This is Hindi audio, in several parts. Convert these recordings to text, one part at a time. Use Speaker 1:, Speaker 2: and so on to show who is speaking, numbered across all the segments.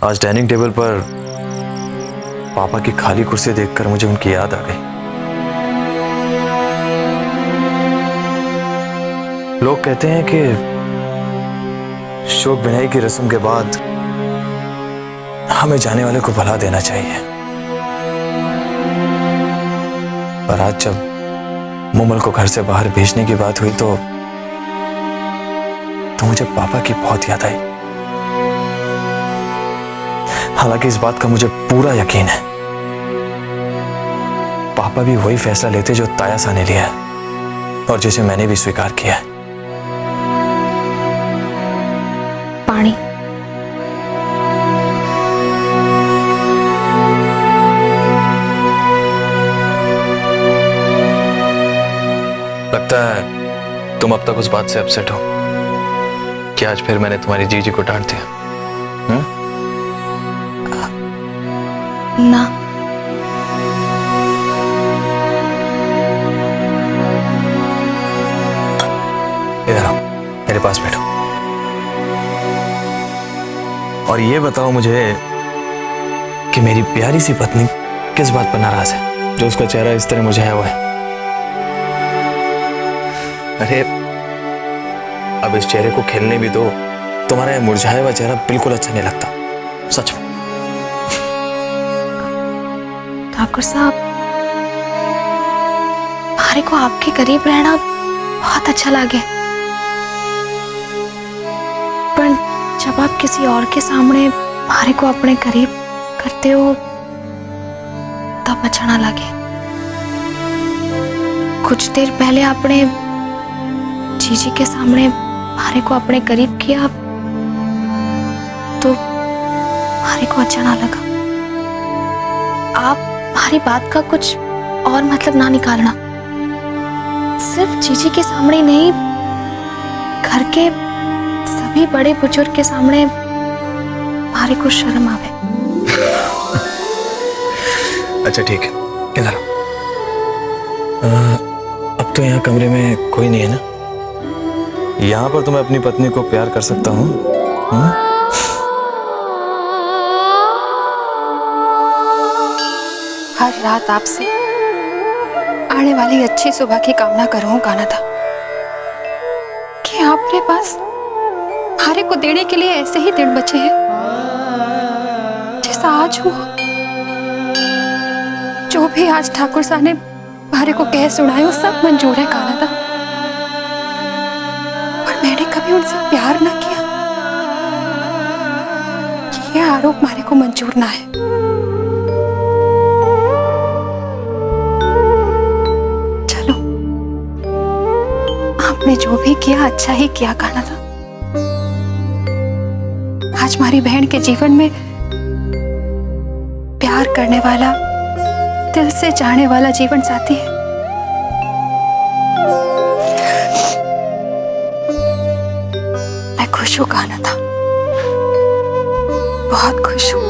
Speaker 1: आज डाइनिंग टेबल पर पापा की खाली कुर्सी देखकर मुझे उनकी याद आ गई। लोग कहते हैं कि शोक बिनाई की रस्म के बाद हमें जाने वाले को भुला देना चाहिए, पर आज जब मुमल को घर से बाहर भेजने की बात हुई तो मुझे पापा की बहुत याद आई। हालांकि इस बात का मुझे पूरा यकीन है, पापा भी वही फैसला लेते जो ताया सा ने लिया है और जिसे मैंने भी स्वीकार किया है।
Speaker 2: पानी।
Speaker 1: लगता है तुम अब तक उस बात से अपसेट हो कि आज फिर मैंने तुम्हारी जीजी को डांट दिया।
Speaker 2: ना,
Speaker 1: इधर आओ, मेरे पास बैठो और ये बताओ मुझे कि मेरी प्यारी सी पत्नी किस बात पर नाराज है जो उसका चेहरा इस तरह मुरझाया हुआ है। अरे अब इस चेहरे को खिलने भी दो, तुम्हारा ये मुरझाया हुआ चेहरा बिल्कुल अच्छा नहीं लगता, सच में।
Speaker 2: ठाकुर साहब, हमारे को आपके करीब रहना बहुत अच्छा लगे, पर जब आप किसी और के सामने हमारे को अपने करीब करते हो तब अच्छा ना लगे। कुछ देर पहले आपने जीजी के सामने हमारे को अपने करीब किया तो हमारे को अच्छा ना लगा। आप हमारी बात का कुछ और मतलब ना निकालना। सिर्फ जीजी के सामने नहीं, घर के सभी बड़े बुजुर्ग के सामने हमारे को शर्म आवे।
Speaker 1: अच्छा ठीक है, इधर अब तो यहाँ कमरे में कोई नहीं है ना? यहाँ पर तो मैं अपनी पत्नी को प्यार कर सकता हूँ।
Speaker 3: हर रात आपसे आने वाली अच्छी सुबह की कामना करूं गाना था कि आपके पास हमारे को देने के लिए ऐसे ही दिन बचे हैं जैसा आज हुआ। जो भी आज ठाकुर साहब ने हमारे को कह सुनाया सब मंजूर है गाना था, पर मैंने कभी उनसे प्यार ना किया, ये आरोप हमारे को मंजूर ना है। आपने जो भी किया अच्छा ही किया गाना था। आज हमारी बहन के जीवन में प्यार करने वाला, दिल से चाहने वाला जीवन साथी है। मैं खुश हूं गाना था, बहुत खुश हूं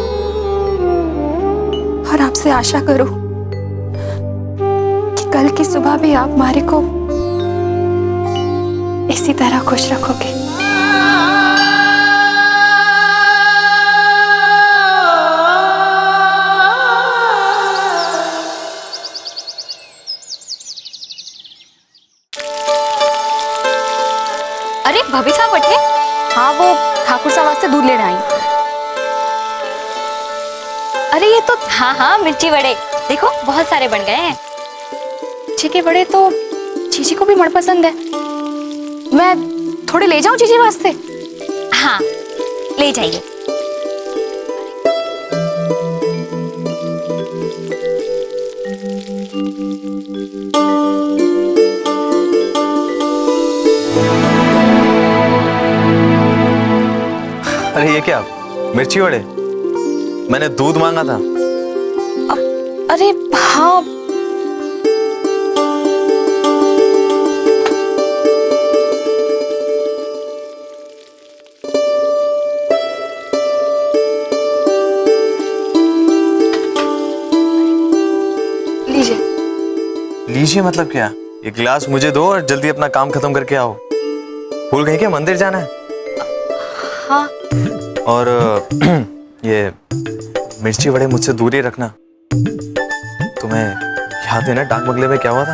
Speaker 3: और आपसे आशा करूं कि कल की सुबह भी आप हमारे को इसी तरह खुश रखोगे।
Speaker 4: अरे भाभी साहब बैठे? हाँ, वो ठाकुर साहब से दूध लेने आई। अरे ये तो हाँ मिर्ची बड़े देखो बहुत सारे बन गए हैं।
Speaker 2: मिर्ची के बड़े तो जीजी को भी बड़ पसंद है। मैं थोड़े ले जाऊं जीजी वास्ते?
Speaker 4: हाँ ले जाइए।
Speaker 1: अरे ये क्या, मिर्ची वड़े? मैंने दूध मांगा था।
Speaker 2: अरे हाँ,
Speaker 1: लीजिए मतलब क्या? ये गिलास मुझे दो और जल्दी अपना काम खत्म करके आओ। भूल गए क्या मंदिर जाना है?
Speaker 2: हाँ।
Speaker 1: और ये मिर्ची वड़े मुझसे दूर ही रखना। तुम्हें याद है ना डाक बंगले में क्या हुआ था?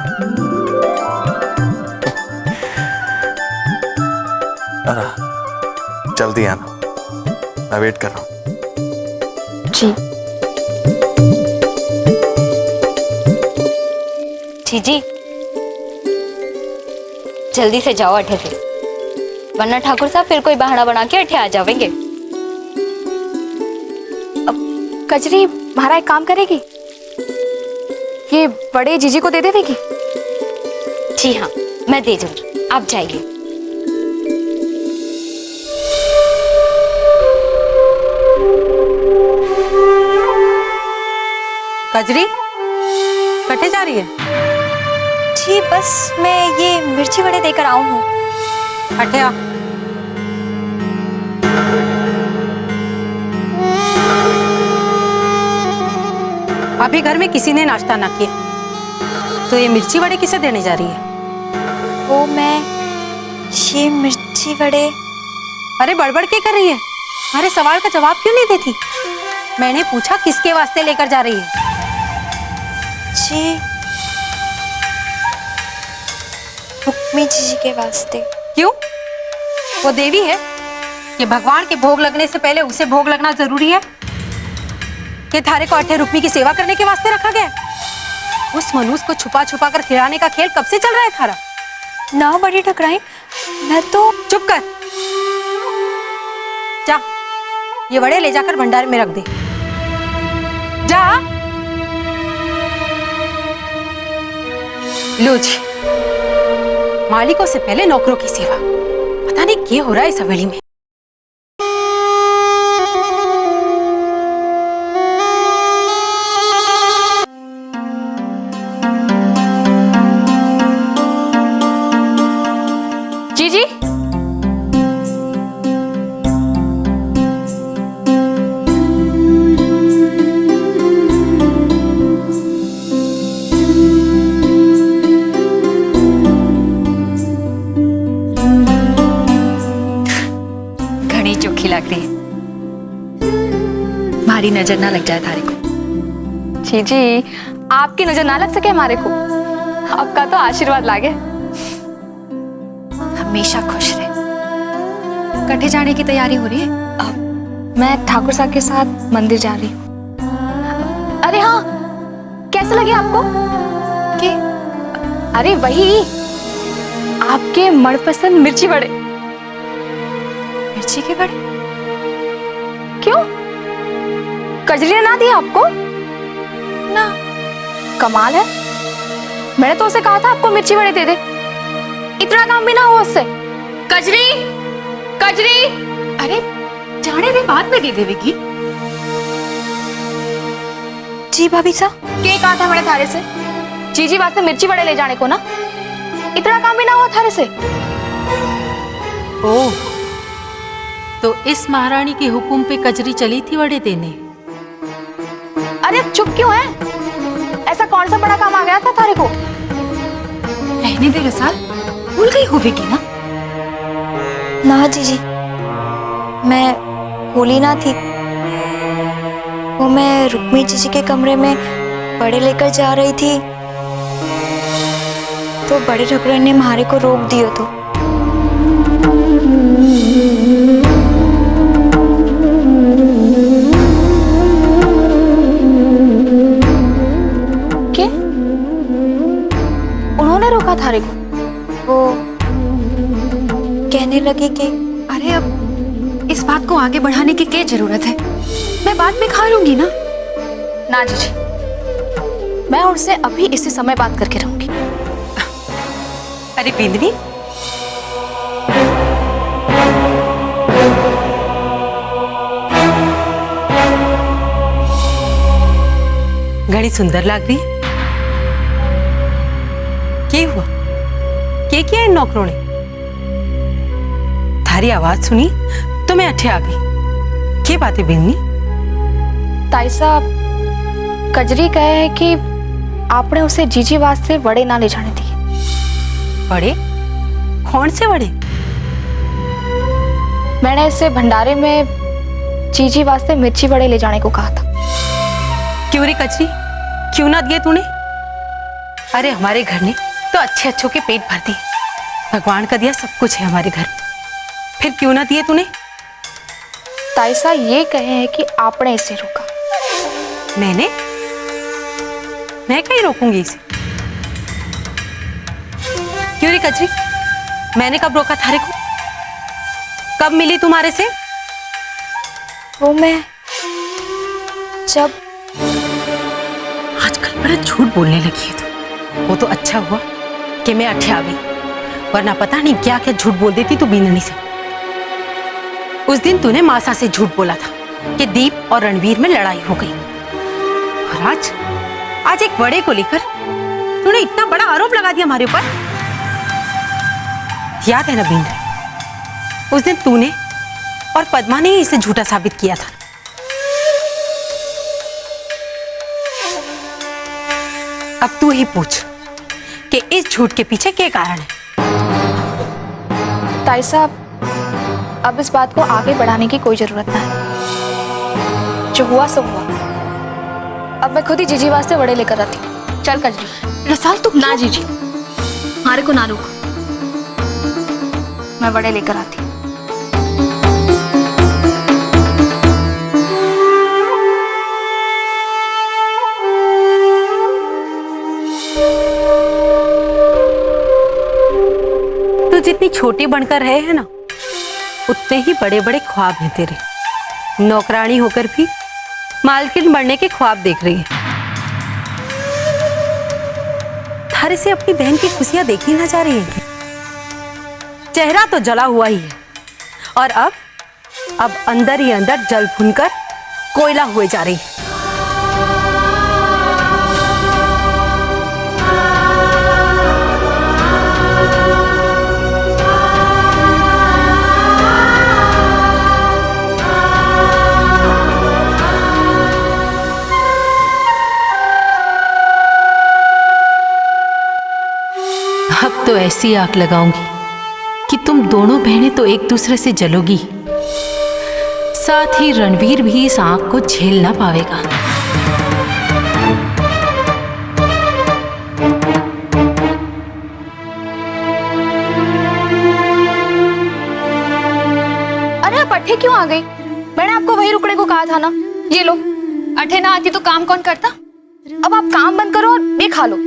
Speaker 1: अरे जल्दी आना, मैं वेट कर रहा हूँ।
Speaker 2: जी
Speaker 4: जीजी जल्दी से जाओ अठे से, वरना ठाकुर साहब फिर कोई बहाना बना के अठे आ जाएंगे।
Speaker 2: कजरी हमारा एक काम करेगी, ये बड़े जीजी को दे देगी।
Speaker 4: जी हाँ, मैं दे दूंगी, आप जाइए।
Speaker 5: कजरी कटे जा रही है?
Speaker 4: जी बस मैं ये मिर्ची वड़े देकर आऊं हूँ।
Speaker 5: हटे आ। अभी घर में किसी ने नाश्ता ना किया, तो ये मिर्ची वड़े किसे देने जा रही है?
Speaker 4: वो मैं ये मिर्ची वड़े।
Speaker 5: अरे बड़बड़ क्या कर रही है? हमारे सवाल का जवाब क्यों नहीं देती? मैंने पूछा किसके वास्ते लेकर जा रही है?
Speaker 4: जी रुक्मी जीजी के वास्ते।
Speaker 5: क्यों? वो देवी है कि भगवान के भोग लगने से पहले उसे भोग लगना जरूरी है? कि थारे को अठे रुक्मी की सेवा करने के वास्ते रखा गया? उस मनुष्य को छुपा छुपा कर खिलाने का खेल कब से चल रहा है थारा?
Speaker 4: ना बड़ी ठकराई, मैं तो।
Speaker 5: चुप कर। जा, ये वड़े ले जाकर भंडारे में रख दे। जा। लो जी, मालिकों से पहले नौकरों की सेवा। पता नहीं क्या हो रहा है इस हवेली में।
Speaker 2: जीजी
Speaker 3: घनी चोखी लग रही है, भारी नजर ना लग जाए थारे को।
Speaker 2: जीजी आपकी नजर ना लग सके हमारे को, आपका तो आशीर्वाद लागे।
Speaker 3: हमेशा खुश रहे। कटे जाने की तैयारी हो रही है?
Speaker 2: मैं ठाकुर साहब के साथ मंदिर जा रही हूँ। अरे हाँ, कैसे लगे आपको?
Speaker 3: के?
Speaker 2: अरे वही आपके मनपसंद मिर्ची वड़े।
Speaker 3: मिर्ची के बड़े?
Speaker 2: क्यों, कजरी ने ना दिया आपको?
Speaker 3: ना।
Speaker 2: कमाल है, मैंने तो उसे कहा था आपको मिर्ची वड़े दे दे, इतना काम भी ना हुआ उससे। कजरी कजरी।
Speaker 3: अरे जाने दे, बाद में दे देगी।
Speaker 4: जी भाभी साहब।
Speaker 2: क्या कहा था मैंने थारे से जीजी वास्ते मिर्ची वड़े ले जाने को ना, इतना काम भी ना हुआ थारे से।
Speaker 5: ओह, तो इस महारानी के हुक्म पे कजरी चली थी वड़े देने?
Speaker 2: अरे अब चुप क्यों है? ऐसा कौन सा बड़ा काम आ गया था थारे को?
Speaker 3: रहने दे रसाल, भूल गई होगी ना?
Speaker 4: ना जीजी, मैं भूली ना थी। वो मैं रुक्मी जीजी के कमरे में बड़े लेकर जा रही थी, तो बड़े ठकुरन ने हमारे को रोक दियो तो।
Speaker 2: क्या? उन्होंने रोका थारे को?
Speaker 4: वो कहने लगी कि
Speaker 3: अरे अब इस बात को आगे बढ़ाने की क्या जरूरत है? मैं बाद में खा लूंगी ना।
Speaker 2: ना जीजी, मैं उनसे अभी इसी समय बात करके रहूंगी।
Speaker 5: अरे बिंदनी, घड़ी सुंदर लग रही है। क्या हुआ? क्या किया इन नौकरों ने? थारी आवाज सुनी तो मैं अठे आ गई। क्या बात है बिंदनी?
Speaker 2: ताई साहब, कजरी कहे है कि आपने उसे जीजी वास्ते वड़े ना ले जाने दिए।
Speaker 5: वड़े? कौन से वड़े?
Speaker 2: मैंने इसे भंडारे में जीजी वास्ते मिर्ची बड़े ले जाने को कहा था।
Speaker 5: क्यों रे कचरी, क्यों ना दिए तूने? अरे हमारे घर ने तो अच्छे अच्छों के पेट भर दिए, भगवान का दिया सब कुछ है हमारे घर में, फिर क्यों ना दिए तूने?
Speaker 2: ताईसा ये कहे हैं कि आपने इसे रोका।
Speaker 5: मैं कहीं रोकूंगी इसे? क्यों रे कचरी, मैंने कब रोका थारे को? कब मिली तुम्हारे से?
Speaker 2: वो मैं जब
Speaker 5: आजकल बड़ा झूठ बोलने लगी है तू। वो तो अच्छा हुआ कि मैं अठे आ गई, वरना पता नहीं क्या क्या झूठ बोल देती तू बीननी से। उस दिन तूने मासा से झूठ बोला था कि दीप और रणवीर में लड़ाई हो गई, और आज एक बड़े को लेकर तूने इतना बड़ा आरोप लगा दिया हमारे ऊपर। याद है ना बीन, उस दिन तूने और पद्मा ने ही इसे झूठा साबित किया था। अब तू ही पूछ कि इस झूठ के पीछे क्या कारण है।
Speaker 2: ताई साहब, अब इस बात को आगे बढ़ाने की कोई जरूरत ना है। जो हुआ सो हुआ। अब मैं खुद ही जीजी वास्ते वड़े लेकर आती हूँ। चल कजरी।
Speaker 3: रसाल तू
Speaker 2: ना जीजी, हमारे को ना रोको, मैं वड़े लेकर आती हूँ।
Speaker 5: तू जितनी छोटी बनकर रहे है ना, उतने ही बड़े बड़े ख्वाब हैं तेरे। नौकरानी होकर भी मालकिन बनने के ख्वाब देख रही है। थारे से अपनी बहन की खुशियां देखी ना जा रही है। चेहरा तो जला हुआ ही है, और अब अंदर ही अंदर जल भुनकर कोयला हुए जा रही है। अब तो ऐसी आग लगाऊंगी कि तुम दोनों बहनें तो एक दूसरे से जलोगी, साथ ही रणवीर भी इस आग को झेल ना पाएगा।
Speaker 2: अरे आप अठे क्यों आ गई? मैंने आपको वही रुकने को कहा था ना। ये लो, अठे ना आती तो काम कौन करता? अब आप काम बंद करो और ये खा लो।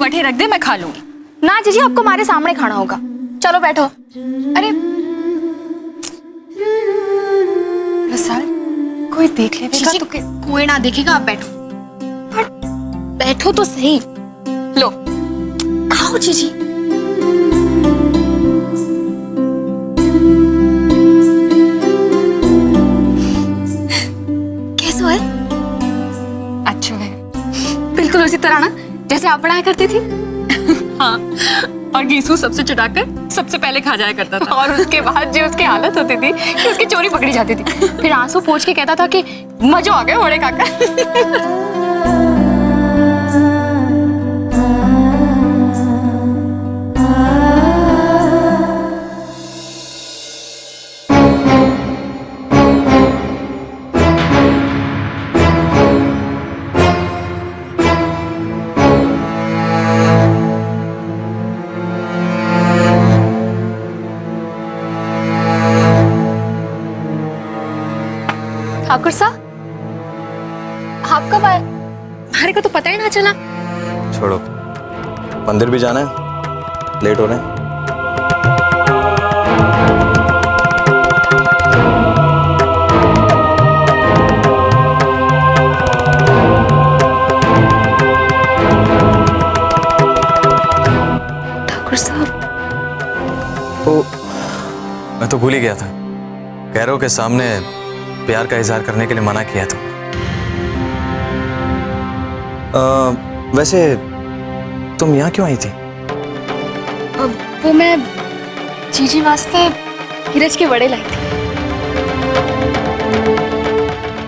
Speaker 3: वठे रख दे, मैं खा लूंगी।
Speaker 2: ना जीजी, आपको हमारे सामने खाना होगा। चलो बैठो। अरे
Speaker 3: रसाल, कोई देख लेगा
Speaker 2: जीजी,
Speaker 3: तो
Speaker 2: कोई ना देखेगा, आप बैठो। पर बैठो तो सही।
Speaker 3: लो
Speaker 2: खाओ जीजी। कैसा है?
Speaker 3: अच्छा है, बिल्कुल उसी तरह ना जैसे आप बनाया करती थी। हाँ, और गीसू सबसे चटाकर सबसे पहले खा जाया करता था। और उसके बाद जो उसकी हालत होती थी कि उसकी चोरी पकड़ी जाती थी, फिर आंसू पोंछ के कहता था कि मजा आ गया वड़े खाकर।
Speaker 2: ठाकुर साहब, आप कब आए?
Speaker 3: हमारे को तो पता ही ना चला।
Speaker 1: छोड़ो, मंदिर भी जाना है, लेट हो रहे हैं।
Speaker 2: ठाकुर साहब,
Speaker 1: तो मैं तो भूल ही गया था। कैरो के सामने प्यार का इजहार करने के लिए मना किया था। वैसे तुम यहाँ क्यों आई थी?
Speaker 2: अब वो मैं जीजी वास्ते हीरज के वड़े लाई थी।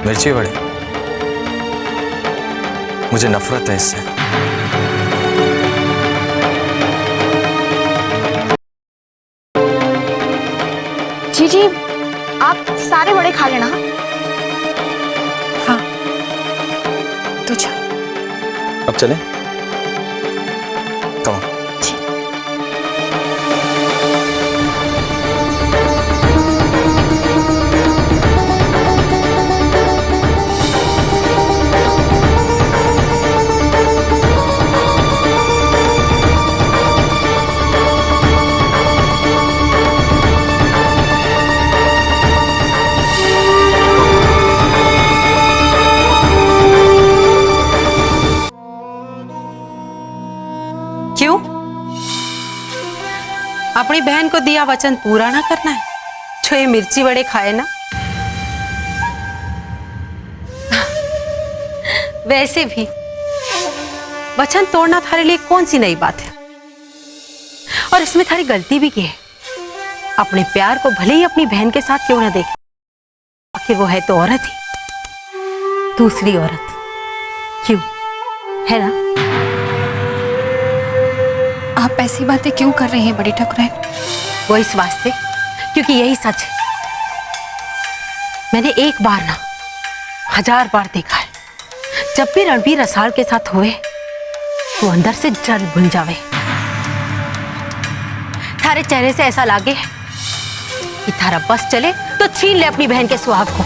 Speaker 1: मिर्ची वड़े? मुझे नफरत है इससे।
Speaker 2: जीजी, आप सारे बड़े खा लेना।
Speaker 5: हाँ
Speaker 2: तो जा।
Speaker 1: अब चलें? Come on.
Speaker 5: क्यों? अपनी बहन को दिया वचन पूरा ना करना है जो ये मिर्ची वड़े खाए ना? वैसे भी वचन तोड़ना थारे लिए कौन सी नई बात है? और इसमें थारी गलती भी की है। अपने प्यार को भले ही अपनी बहन के साथ क्यों ना देखे, आखिर वो है तो औरत ही, दूसरी औरत। क्यों, है ना?
Speaker 3: आप ऐसी बातें क्यों कर रही हैं बड़ी ठकुराइन?
Speaker 5: वो इस वास्ते क्योंकि यही सच है। मैंने एक बार ना 1000 बार देखा है, जब भी रणबीर रसाल के साथ हुए वो अंदर से जल भुन जावे। थारे चेहरे से ऐसा लागे कि थारा बस चले तो छीन ले अपनी बहन के सुहाग को।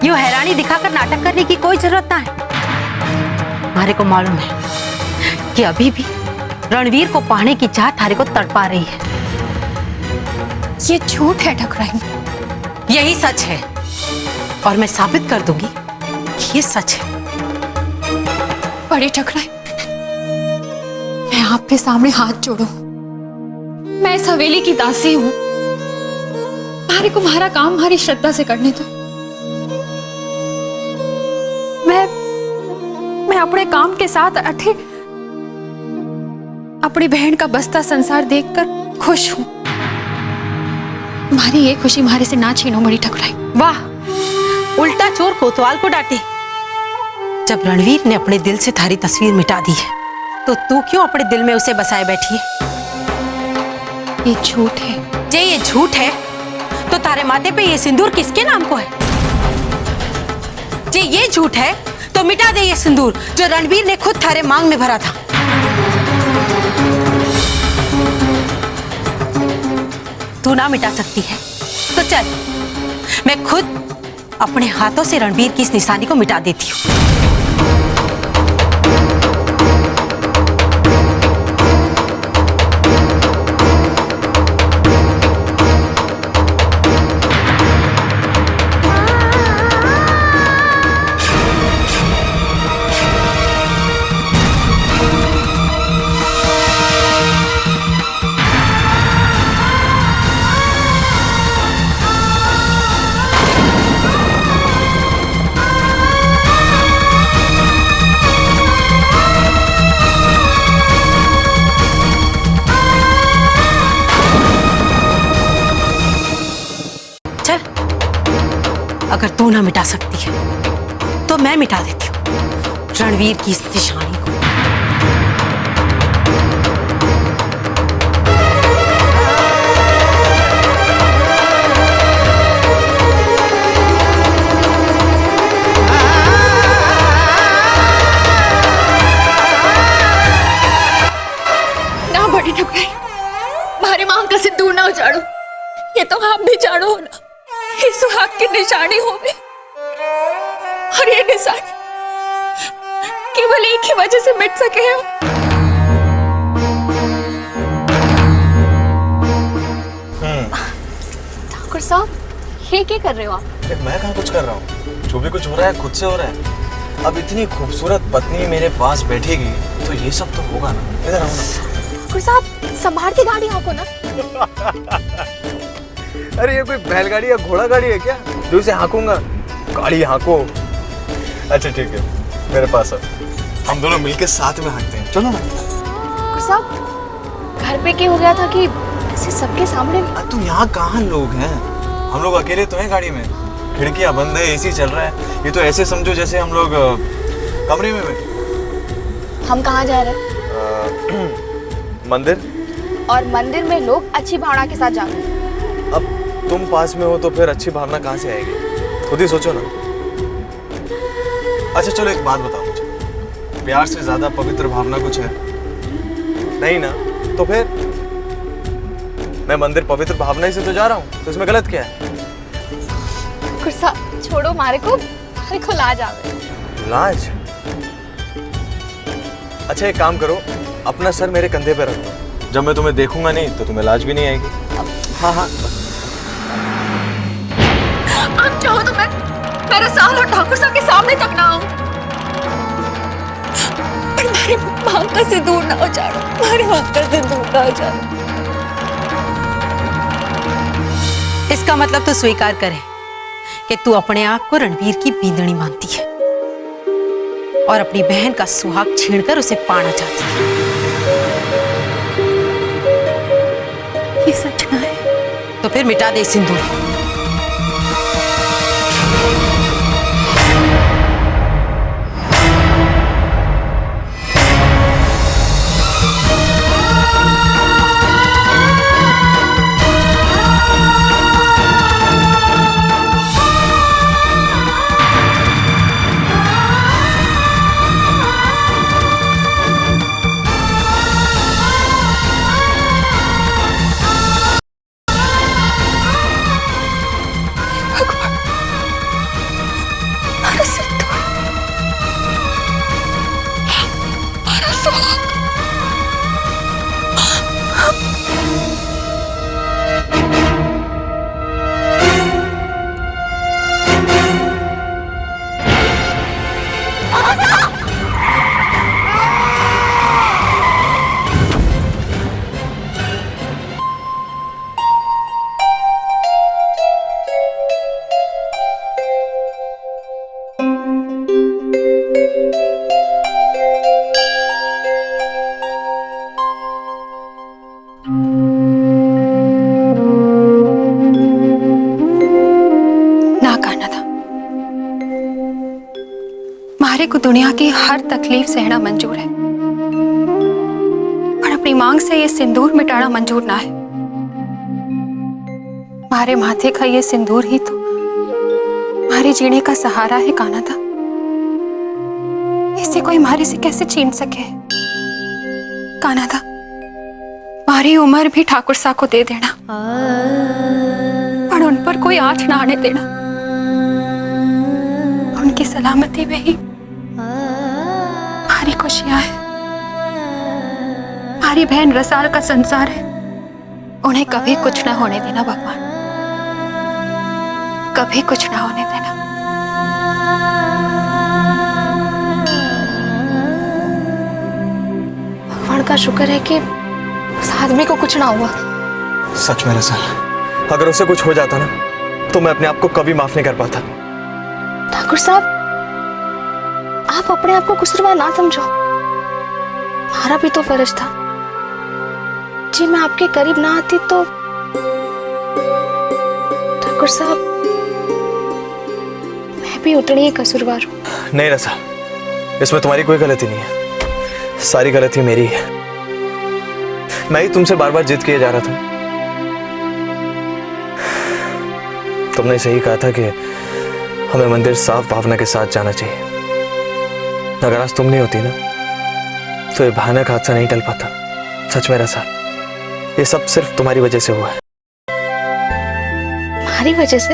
Speaker 5: यूं हैरानी दिखाकर नाटक करने की कोई जरूरत ना है। हमारे को मालूम है कि अभी भी रणवीर को पाने की चाह थारे को तड़पा रही है।
Speaker 3: ये झूठ है ठकुराइन।
Speaker 5: यही सच है और मैं साबित कर दूंगी कि ये सच है।
Speaker 3: बड़ी ठकुराइन, मैं आपके सामने हाथ जोड़ू। मैं इस हवेली की दासी हूं। हमारे को हमारा काम हमारी श्रद्धा से करने दो। मैं अपने काम के साथ अठे अपनी बहन का बसता संसार देखकर खुश हूं। हमारी ये खुशी हमारे से ना छीनो बड़ी ठकुराइन।
Speaker 5: वाह, उल्टा चोर कोतवाल को डांटे। जब रणवीर ने अपने दिल से थारी तस्वीर मिटा दी है तो तू क्यों अपने दिल में उसे बसाए बैठी है?
Speaker 3: ये झूठ है।
Speaker 5: जे ये झूठ है तो तारे माथे पे ये सिंदूर किसके नाम को है? जे ये झूठ है तो मिटा दे ये सिंदूर जो रणवीर ने खुद थारे मांग में भरा था। तू ना मिटा सकती है तो चल, मैं खुद अपने हाथों से रणवीर की इस निशानी को मिटा देती हूँ। अगर तू ना मिटा सकती है तो मैं मिटा देती हूँ रणवीर की इस निशानी को।
Speaker 3: ना बड़ी ठकुराइन, हमारे मांग का सिंदूर ना उजाड़ो। ये तो आप भी जानो हो ना, ये सुहाग की निशानी हो गई। और ये निशानी केवल एक ही वजह से मिट सके हैं।
Speaker 2: ठाकुर साहब, ये क्या कर रहे हो आप?
Speaker 1: मैं कहाँ कुछ कर रहा हूँ, जो भी कुछ हो रहा है खुद से हो रहा है। अब इतनी खूबसूरत पत्नी मेरे पास बैठेगी तो ये सब तो होगा ना। इधर आओ ना।
Speaker 2: ठाकुर साहब, संभाल के गाड़ी हाँको ना।
Speaker 1: अरे ये कोई बैलगाड़ी या घोड़ा गाड़ी है क्या जो इसे हाँकूंगा? गाड़ी हाँको। अच्छा ठीक है, मेरे पास आओ, हम दोनों मिलके साथ में हाँकते हैं। चलो ना।
Speaker 2: ठाकुर साहब, घर पे क्या हो गया था कि ऐसे सबके सामने?
Speaker 1: तू यहाँ कहाँ लोग हैं? हम लोग अकेले तो हैं गाड़ी में, खिड़कियाँ बंद है, एसी चल रहा है। ये तो ऐसे समझो जैसे हम लोग कमरे में हैं।
Speaker 2: हम कहाँ जा रहे हैं?
Speaker 1: मंदिर।
Speaker 2: और मंदिर में लोग अच्छी भावना के साथ जाते हैं।
Speaker 1: तुम पास में हो तो फिर अच्छी भावना कहाँ से आएगी? खुद ही सोचो ना। अच्छा चलो एक बात बताओ मुझे, प्यार से ज्यादा पवित्र भावना कुछ है? नहीं ना, तो फिर मैं मंदिर पवित्र भावना ही से तो जा रहा हूँ, तो इसमें गलत क्या है?
Speaker 2: गुस्सा छोड़ो, मारे को लाज आवे।
Speaker 1: लाज? अच्छा एक काम करो, अपना सर मेरे कंधे पे रख दो, जब मैं तुम्हें देखूंगा नहीं तो तुम्हें लाज भी नहीं आएगी। हाँ हाँ
Speaker 3: आप चाहो तो मैं मेरे साल और ठाकुर साहब के सामने तक ना आऊं, पर मेरे मांग से दूर ना हो जाओ, मेरे मांग से दूर ना हो जाओ।
Speaker 5: इसका मतलब तो स्वीकार करे कि तू अपने आप को रणवीर की बींदनी मानती है और अपनी बहन का सुहाग छीनकर उसे पाना चाहती है।
Speaker 3: ये सच ना है
Speaker 5: तो फिर मिटा दे सिंदूर।
Speaker 3: मारे को दुनिया की हर तकलीफ सहना मंजूर है, पर अपनी मांग से ये सिंदूर मिटाना मंजूर ना है। मारे माथे का ये सिंदूर ही तो मारे जीने का सहारा है कान्हा था। इसे कोई मारे से कैसे छीन सके? कान्हा था, मारी उम्र भी ठाकुर सा को दे देना, पर उन पर कोई आँच ना आने देना। उनकी सलामती में ही हमारी खुशियां है। हमारी बहन रसाल का संसार है, उन्हें कभी कुछ ना होने देना भगवान, कभी कुछ ना होने देना।
Speaker 2: भगवान का शुक्र है कि उस आदमी को कुछ ना हुआ।
Speaker 1: सच में रसाल, अगर उसे कुछ हो जाता ना तो मैं अपने आप को कभी माफ नहीं कर पाता।
Speaker 2: ठाकुर साहब, आप अपने आप को कसूरवार ना समझो, हमारा भी तो फर्ज था। जी मैं आपके करीब ना आती तो ठाकुर साहब, मैं भी उतनी ही कसूरवार हूँ।
Speaker 1: नहीं रसाल, इसमें तुम्हारी कोई गलती नहीं है, सारी गलती मेरी है। मैं ही तुमसे बार बार जिद किए जा रहा था। तुमने सही कहा था कि हमें मंदिर साफ भावना के साथ जाना चाहिए। अगर आज तुम नहीं होती ना तो ये भयानक हादसा नहीं टल पाता। सच में रसाल, ये सब सिर्फ तुम्हारी वजह से हुआ है।
Speaker 2: हमारी वजह से?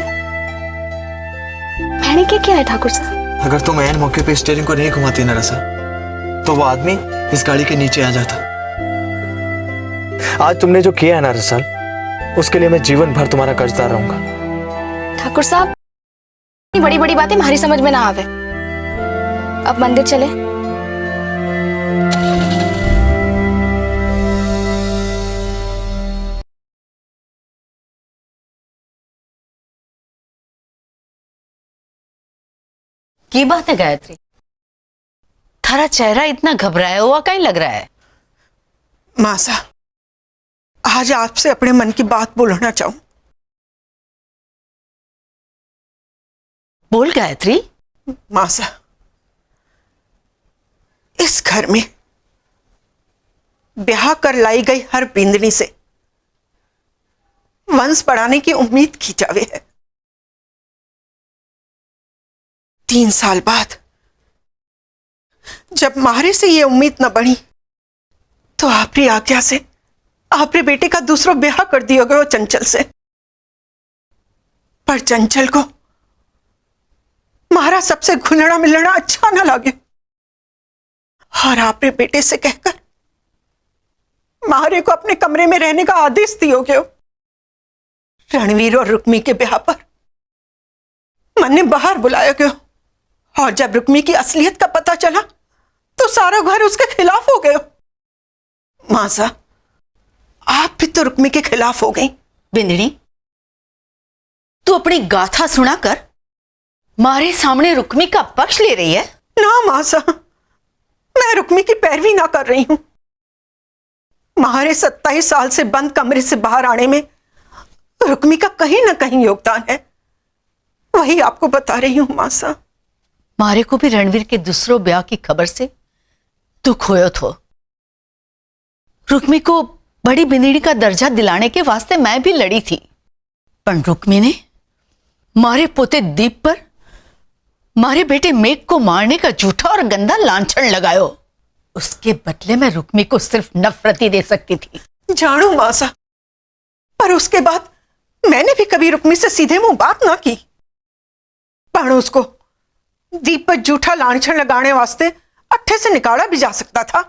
Speaker 2: मैंने क्या है ठाकुर साहब?
Speaker 1: अगर तुम ऐन मौके पे स्टीयरिंग को नहीं घुमाती ना रसाल, तो वो आदमी इस गाड़ी के नीचे आ जाता। आज तुमने जो किया है ना रसाल, उसके लिए मैं जीवन भर तुम्हारा कर्जदार रहूंगा।
Speaker 2: ठाकुर साहब, बड़ी बड़ी बातें हमारी समझ में ना आवे। अब मंदिर चले।
Speaker 6: की बात है गायत्री, थारा चेहरा इतना घबराया हुआ कहीं लग रहा है?
Speaker 7: मासा, आज आपसे अपने मन की बात बोलना चाहूं।
Speaker 6: बोल गायत्री।
Speaker 7: मासा, इस घर में ब्याह कर लाई गई हर बिंदनी से वंश बढ़ाने की उम्मीद की जावे है। 3 साल बाद जब मारे से ये उम्मीद न बढ़ी तो आपरी आज्ञा से आपरे बेटे का दूसरा ब्याह कर दिया गया चंचल से। पर चंचल को मारा सबसे घुलना मिलना अच्छा ना लगे और आपरे बेटे से कहकर मारे को अपने कमरे में रहने का आदेश दियो गयो। रणवीर और रुक्मी के ब्याह पर मन ने बाहर बुलाया गयो और जब रुक्मी की असलियत का पता चला तो सारा घर उसके खिलाफ हो गयो। मासा, आप भी तो रुक्मी के खिलाफ हो गई।
Speaker 6: बिंदनी, तू अपनी गाथा सुनाकर मारे सामने रुक्मी का पक्ष ले रही है?
Speaker 7: ना मासा, मैं रुक्मी की पैरवी ना कर रही हूं। मारे 27 साल से बंद कमरे से बाहर आने में रुक्मी का कहीं ना कहीं योगदान है, वही आपको बता रही हूं मासा।
Speaker 6: मारे को भी रणवीर के दूसरों ब्याह की खबर से दुख होयो थो। रुक्मी को बड़ी बिंदनी का दर्जा दिलाने के वास्ते मैं भी लड़ी थी, पर रुक्मी ने मारे पोते दीप पर मारे बेटे मेघ को मारने का झूठा और गंदा लांछन लगायो। उसके बदले में रुक्मी को सिर्फ नफरत ही दे सकती थी।
Speaker 7: जानू मासा, पर उसके बाद मैंने भी कभी रुक्मी से सीधे मुंह बात ना की, पर उसको दीप पर झूठा लांछन लगाने वास्ते अट्ठे से निकाला भी जा सकता था,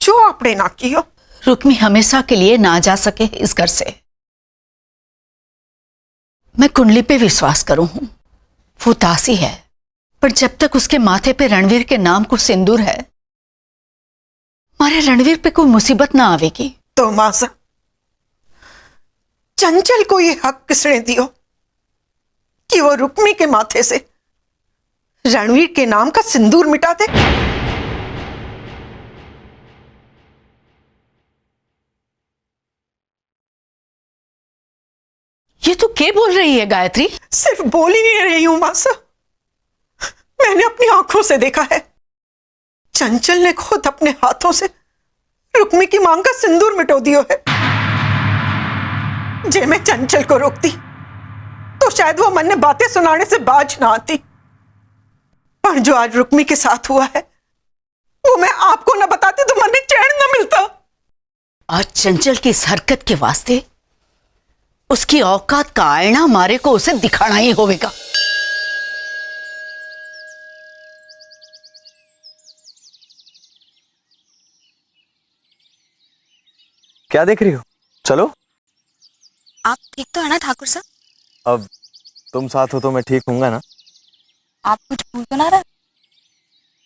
Speaker 7: जो आपने ना किया।
Speaker 6: रुक्मी हमेशा के लिए ना जा सके इस घर से। मैं कुंडली पे विश्वास करूं हूं, वो दासी है, पर जब तक उसके माथे पे रणवीर के नाम को सिंदूर है, हमारे रणवीर पे कोई मुसीबत ना आवेगी।
Speaker 7: तो मासा, चंचल को ये हक किसने दियो कि वो रुक्मी के माथे से रणवीर के नाम का सिंदूर मिटा दे?
Speaker 6: ये तू क्या बोल रही है गायत्री?
Speaker 7: सिर्फ बोल ही नहीं रही हूं मासा, मैंने अपनी आंखों से देखा है। चंचल ने खुद अपने हाथों से रुक्मी की मांग का सिंदूर मिटो दियो है। जे मैं चंचल को रोकती तो शायद वो मन ने बातें सुनाने से बाज ना आती, पर जो आज रुक्मी के साथ हुआ है वो मैं आपको ना बताती तो मन ने चैन ना मिलता।
Speaker 6: आज चंचल की इस हरकत के वास्ते उसकी औकात का आईना मारे को उसे दिखाना ही होगा।
Speaker 1: क्या देख रही हो? चलो।
Speaker 2: आप ठीक तो है ना ठाकुर साहब?
Speaker 1: अब तुम साथ हो तो मैं ठीक हूंगा ना।
Speaker 2: आप कुछ भूल तो ना रहे?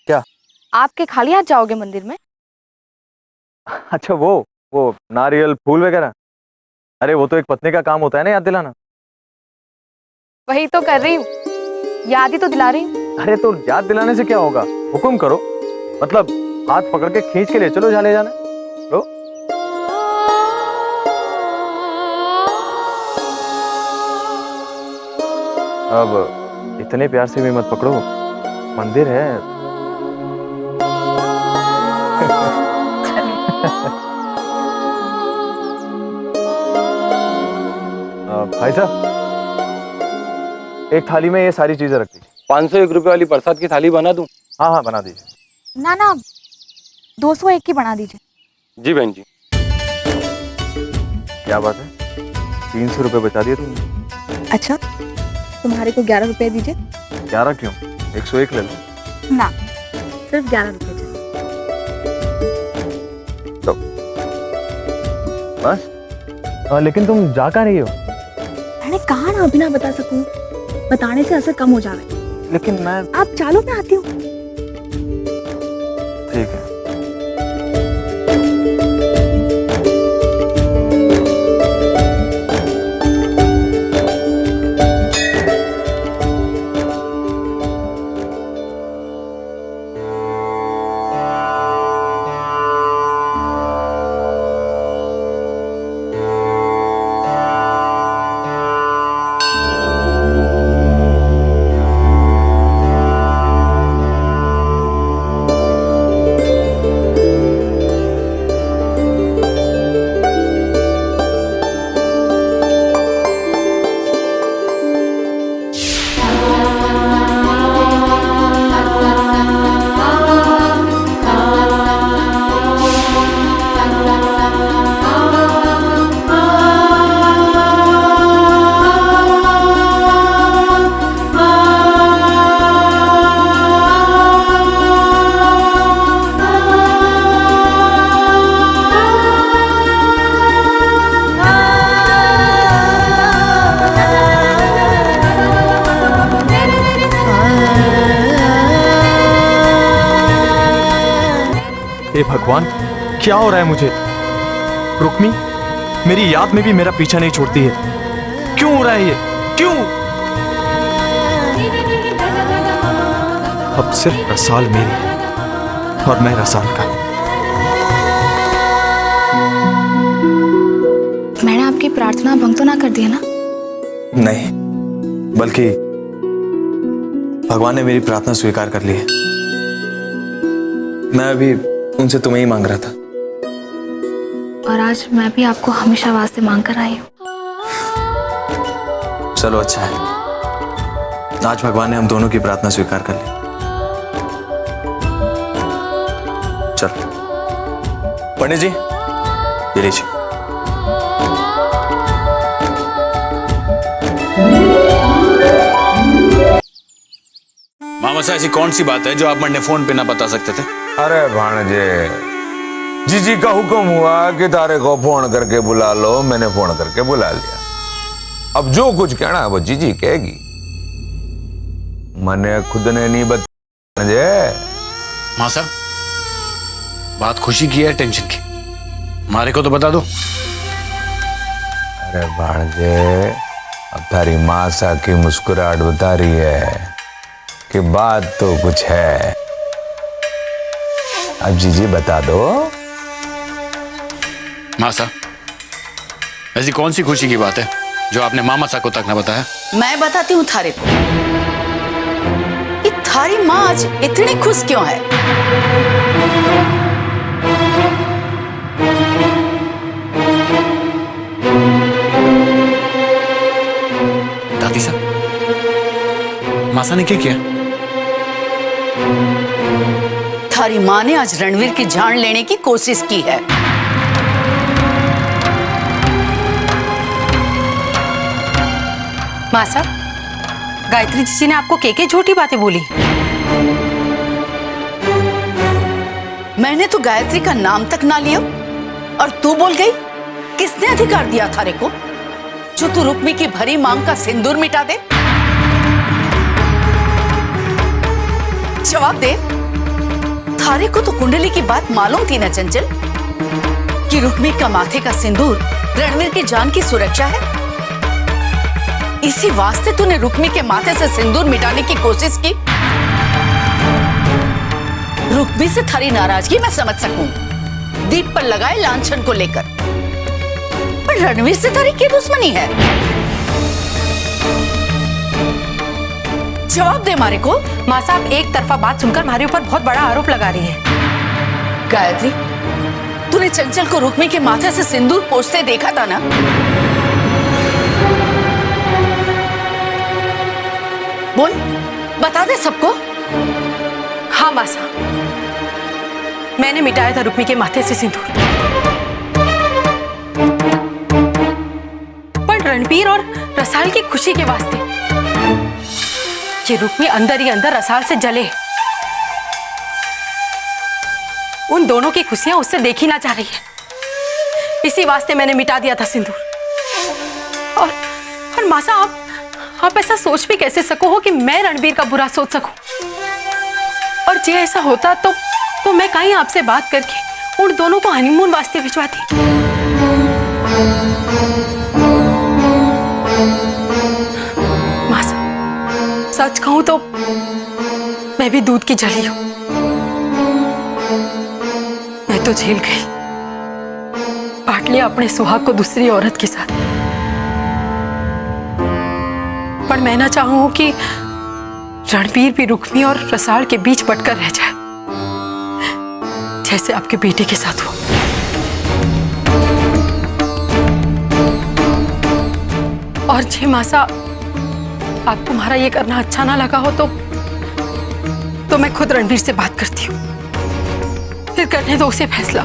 Speaker 1: क्या?
Speaker 2: आपके खाली हाथ जाओगे मंदिर में?
Speaker 1: अच्छा, वो नारियल फूल वगैरह? अरे वो तो एक पत्नी का काम होता है ना, याद दिलाना।
Speaker 2: वही तो कर रही हूँ, याद ही तो दिला रही हूँ।
Speaker 1: अरे तो याद दिलाने से क्या होगा, हुक्म करो, मतलब हाथ पकड़ के खींच के ले चलो जहाँ ले जाना। लो। अब इतने प्यार से भी मत पकड़ो, मंदिर है। भाई साहब, एक थाली में ये सारी चीजें रख दीजिए।
Speaker 8: 501 रुपए वाली प्रसाद की थाली बना दूं?
Speaker 1: हाँ हाँ, बना दीजिए।
Speaker 2: ना 201 की बना दीजिए।
Speaker 8: जी बहन जी।
Speaker 1: क्या बात है, 300 रुपए बचा दिए तुमने।
Speaker 2: अच्छा, तुम्हारे को 11 रुपए दीजिए।
Speaker 1: 11 क्यों, 101 ले लो।
Speaker 2: ना, सिर्फ 11 रुपए चाहिए।
Speaker 1: तो बस। लेकिन तुम जा कहाँ रही हो?
Speaker 2: मैंने कहा ना अभी ना बता सकूं, बताने से असर कम हो जावे।
Speaker 1: लेकिन मैं।
Speaker 2: आप चालो, मैं आती हूँ।
Speaker 1: ठीक है। हे भगवान, क्या हो रहा है मुझे? रुक्मी मेरी याद में भी मेरा पीछा नहीं छोड़ती है। क्यों हो रहा है ये? क्यों? अब सिर्फ रसाल मेरी और मैं रसाल का।
Speaker 2: मैंने आपकी प्रार्थना भंग तो ना कर दिया ना?
Speaker 1: नहीं, बल्कि भगवान ने मेरी प्रार्थना स्वीकार कर ली है। मैं अभी उनसे तुम्हें ही मांग रहा था।
Speaker 2: और आज मैं भी आपको हमेशा वास्ते मांग कर आई हूँ।
Speaker 1: चलो अच्छा है, आज भगवान ने हम दोनों की प्रार्थना स्वीकार कर ली। चलो पंडित जी, ये लीजिए।
Speaker 9: मामा साहब, ऐसी कौन सी बात है जो आप मंडे फोन पे ना बता सकते थे?
Speaker 10: अरे भाणजे, जीजी का हुक्म हुआ कि तारे को फोन करके बुला लो, मैंने फोन करके बुला लिया। अब जो कुछ कहना है वो जीजी कहेगी, मैंने खुद ने नहीं बताया।
Speaker 9: मां साहब, बात खुशी की है टेंशन की? हमारे को तो बता दो।
Speaker 10: अरे भाणजे, अब तारी माँ सा की मुस्कुराहट बता रही है कि बात तो कुछ है। अब जीजी बता दो।
Speaker 9: मां साहब, ऐसी कौन सी खुशी की बात है जो आपने मामा साहब को तक ना बताया?
Speaker 6: मैं बताती हूँ थारे को। ये थारी माँ आज इतनी खुश क्यों है?
Speaker 9: दादी साहब, मासा ने क्या किया?
Speaker 6: थारी माँ ने आज रणवीर की जान लेने की कोशिश की है।
Speaker 5: माँ साहब, गायत्री जी ने आपको के झूठी बातें बोली?
Speaker 6: मैंने तो गायत्री का नाम तक ना लिया और तू बोल गई। किसने अधिकार दिया थारे को जो तू रुक्मी की भरी मांग का सिंदूर मिटा दे? जवाब दे। थारे को तो कुंडली की बात मालूम थी ना चंचल, कि रुक्मी का माथे का सिंदूर रणवीर की जान की सुरक्षा है। इसी वास्ते तूने रुक्मी के माथे से सिंदूर मिटाने की कोशिश की। रुक्मी से थारी नाराजगी मैं समझ सकूं, दीप पर लगाए लांछन को लेकर, पर रणवीर से थारी क्या दुश्मनी है? जवाब दे मारे को।
Speaker 5: माँ साहब, एक तरफा बात सुनकर हमारे ऊपर बहुत बड़ा आरोप लगा रही है।
Speaker 6: गायत्री, तूने चंचल को रुक्मी के माथे से सिंदूर पोंछते देखा था ना? बोल, बता दे सबको।
Speaker 5: हाँ माँ साहब, मैंने मिटाया था रुक्मी के माथे से सिंदूर, पर रणबीर और रसाल की खुशी के वास्ते ये रुक्मी अंदर ही अंदर रसाल से जले। उन दोनों की खुशियां उससे देखी ना जा रही है, इसी वास्ते मैंने मिटा दिया था सिंदूर। और माँ साहब, आप ऐसा सोच भी कैसे सको हो कि मैं रणबीर का बुरा सोच सकूं? और जे ऐसा होता तो मैं कहीं आपसे बात करके उन दोनों को हनीमून वास्ते भिजवाती। माँ साहब, सच कहूं तो मैं भी दूध की जली हूं। मैं तो झेल गई, बांट लिया अपने सुहाग को दूसरी औरत के साथ। पर मैं ना चाहूं कि रणबीर भी रुक्मी और रसाल के बीच बटकर रह जाए, जैसे आपके बेटे के साथ हुआ। और जी मासा, आप तुम्हारा ये करना अच्छा ना लगा हो तो मैं खुद रणबीर से बात करती हूँ, फिर करने दो उसे फैसला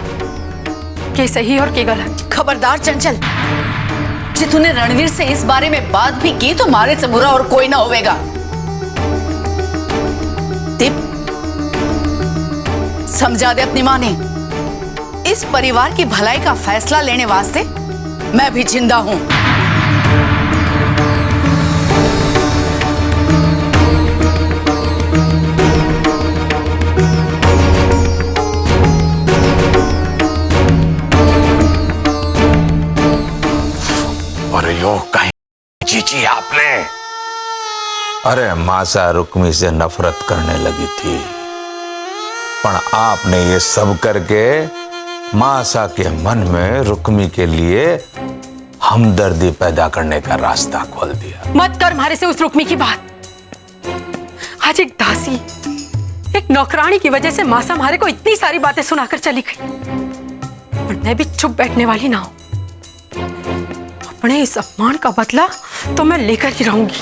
Speaker 5: के सही और के गलत।
Speaker 6: खबरदार चंचल, जी तूने रणवीर से इस बारे में बात भी की तो मारे से बुरा और कोई ना होवेगा। दीप, समझा दे अपनी मां ने, इस परिवार की भलाई का फैसला लेने वास्ते मैं भी जिंदा हूं।
Speaker 10: जीजी आपने? अरे मासा रुक्मी से नफरत करने लगी थी, पर आपने ये सब करके मासा के मन में रुक्मी के लिए हमदर्दी पैदा करने का रास्ता खोल दिया।
Speaker 5: मत कर मारे से उस रुक्मी की बात। आज एक दासी, एक नौकरानी की वजह से मासा हमारे को इतनी सारी बातें सुनाकर चली गई, और मैं भी चुप बैठने वाली ना हूं। अपने इस अपमान का बदला तो मैं लेकर ही रहूंगी।